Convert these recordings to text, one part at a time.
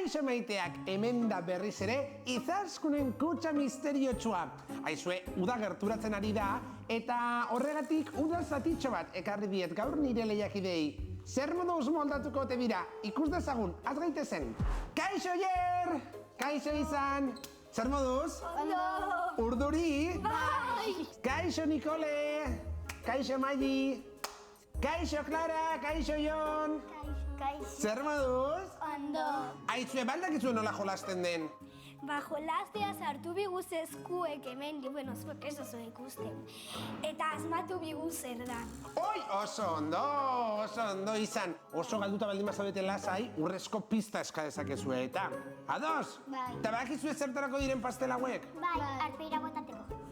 Kaixo maiteak, hemen da berriz ere, Izaskunen kutxa misteriotsua. Aizue, uda gerturatzen ari da, eta horregatik uda zatitxo bat ekarri diet gaur nire lehiakidei. Zer moduz moldatuko ote bira, ikus dezagun, az gaitezen. Kaixo Jer! Kaixo Izan! Zer moduz? Ondo! Urduri? Bai! Kaixo Nikole! Kaixo Maili! Kaixo Clara! Kaixo Jon! Kaixo. Zer moduz? Ondo! Aizue, baldakizu nola jolasten den? Ba, jolastea sartu biguz eskuek hemen, bueno, zuek ez oso ikusten. Eta asmatu biguz zer da. Oi, oso ondo Izan. Oso galduta baldin mazabete lasai, urrezko pista eska dezakezue eta. Ados? Bai. Eta bakizue zertarako diren pastel hauek? Bai, arpeira botateko.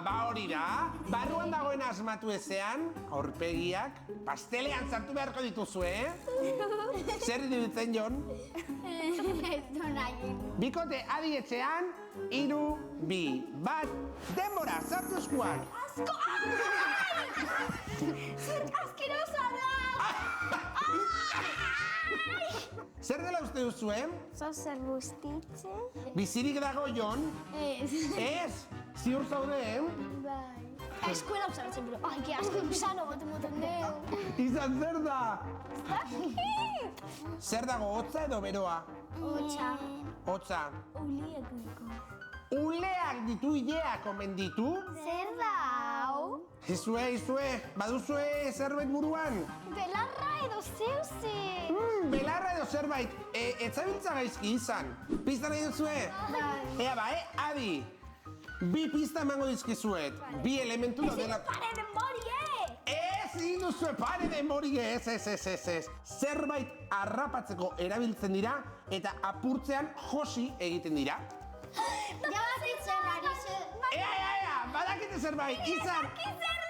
Ba hori da. Barruan dagoen asmatu ezean, aurpegiak, pastelean sartu beharko dituzu, Zer iruditzen Jon? Ez du nahi. Bikote adi etxean, 3, 2, 1, denbora, sartu eskuak! Asko! Zer askerosa da! Zer dela uste duzu, Zer bustitze? Bizirik dago Jon? Ez. Ez? Ziur zaude, Bai. Eskuela usaratzen bero. Ai, que asko gusano moten deu. Izan zer da? Zer dago, hotza edo beroa? Hotza. Hotza. Uliek niko. Uleak ditu, ileak omen ditu? Zer da hau? Izue, baduzue zerbait buruan? Belarra edo zeuze. Belarra edo zerbait, etzabiltza gaizki Izan. Pista nahi duzue? Bai. Ea adi. 2 pista emango dizkizuet. 2 elementu daudela. Pare denborie! Ez, induzue, pare denborie, ez. Zerbait harrapatzeko erabiltzen dira eta apurtzean josi egiten dira. Jabazitzen ari ze. Ea, badakite zerbait, Izan! Zer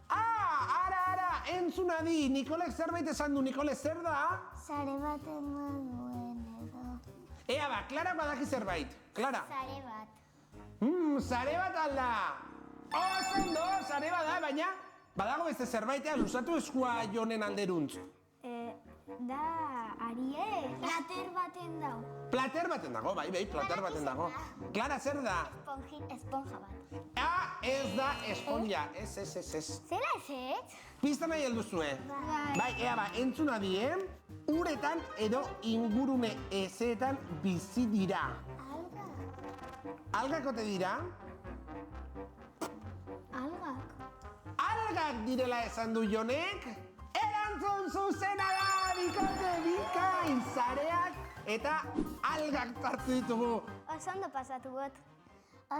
da? Ara, entzun adi, Nikolek zerbait esan du, Nikole, zer da? Sare bat emanuen edo. Ea, Clara badaki zerbait. Clara. Sare bat. Sare bat alda! Oso ondo, sare bat da, baina badago beste zerbaitea luzatu eskua Jonen alderuntz. Da, arie. Plater baten dau. Plater baten dago, bai, plater baten dago. Clara, zer da? Esponja bat. Ez da esponja, ez. Zela ez? Pista nahi helduzue. Bai. Bai, entzun adi, uretan edo ingurune ezeetan bizi dira. Algak ote dira? Algak. Algak direla esan du Jonek? Erantzun zuzena da, bikote, bikain, zareak eta algak tartu ditugu. Oso ondo pasatu got.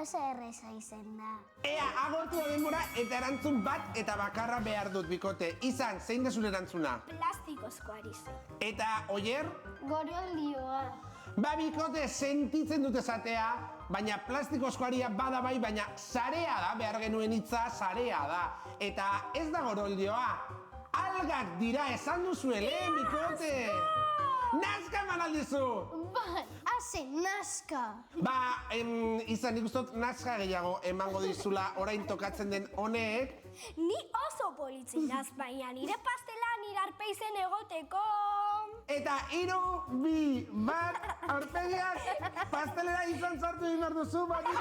Oso erreza izen da. Ea, agortu da denbora eta erantzun bat eta bakarra behar dut, bikote. Izan, zein da zure erantzuna? Plastikozko ari zen. Eta, Oier? Goroldioa. Bikote, sentitzen dut esatea, baina plastikozkoaria bada bai, baina sarea da, behar genuen hitza sarea da. Eta ez da goroldioa, algak dira esan duzue lehen, bikote! Nazka eman aldizu! Bai, nazka! Izan nik ustot nazka gehiago emango dizula orain tokatzen den honek. Ni oso politzen naz, baina nire pastela nire arpeizen egoteko. Eta 3, 2, 1, aurpegiak pastelera Izan sartu egin behar duzu, bat, 2,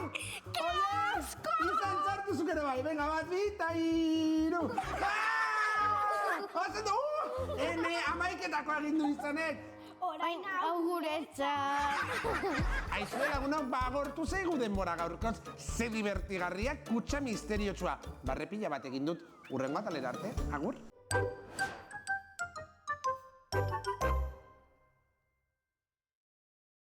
3. Ke asko! Izan sartu zuk ere bai, venga, bat, 2, eta 3. Ozen du, amaiketako agindu Izanek. Orain auguretza. Aizue lagunok, agortu zaigu denbora gaurkoz, ze divertigarriak kutxa misteriotsua. Barrepila bat egin dut, urrengo atalera arte, agur.